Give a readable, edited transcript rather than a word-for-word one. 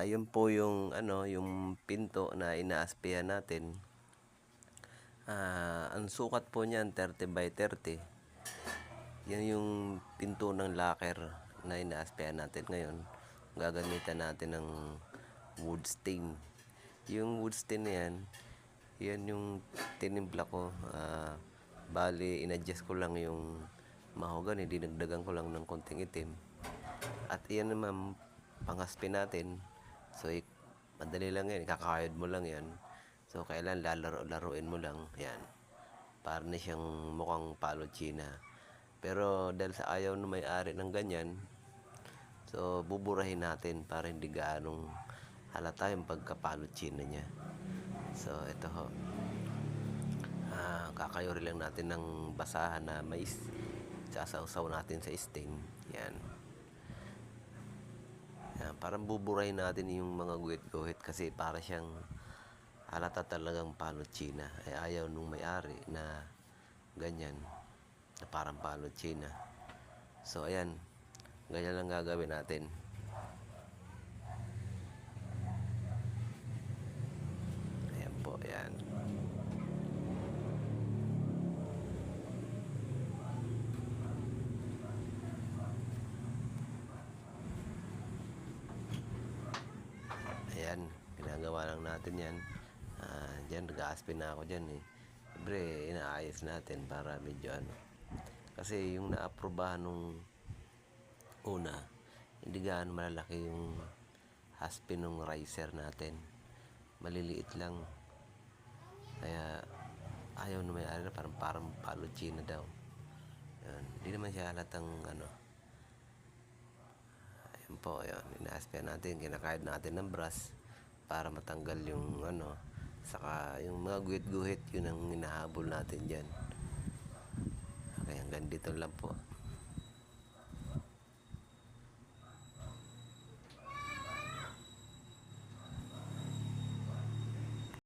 Yun po yung ano, yung pinto na inaaspehan natin. Ang sukat po niyan 30 by 30. Yan yung pinto ng locker na inaaspehan natin ngayon. Gagamitan natin ng wood stain. Yung wood stain na yan yung tinimpla ko. Bali, inadjust ko lang yung mahogany, dinagdagan ko lang ng konting itim. At iyan naman, pangaspe natin. So, madali lang yan, kakayod mo lang yan. So, kailan lalaro-laruin mo lang. Yan. Para na siyang mukhang palo China. Pero dahil sa ayaw ng may-ari ng ganyan, so buburahin natin para hindi gaanong halata yung pagkapalo China niya. So, ito ho. Kakayori lang natin ng basahan na mais. Sasawsaw natin sa stain. Yan. Parang buburahin natin yung mga guhit-guhit kasi para siyang halata talagang palo China. Ay ayaw nung may-ari na ganyan, na parang palo China. So ayan, ganyan lang gagawin natin. Ayan po, ayan. Ayan, ginagawa lang natin yan. Diyan, nag-aaspin na ako dyan eh. Siyempre, inaayos natin para medyo ano. Kasi yung naaprobahan nung una, hindi gaano malalaki yung haspin ng riser natin. Maliliit lang. Kaya, ayaw na may-ari na parang palo China daw. Yan. Hindi naman siya halatang ano. Ayun po, yun. Inaaspehan natin, kinakayod natin ng brush para matanggal yung ano, saka yung mga guhit-guhit, yun ang hinahabol natin dyan. Okay, hanggang dito lang po.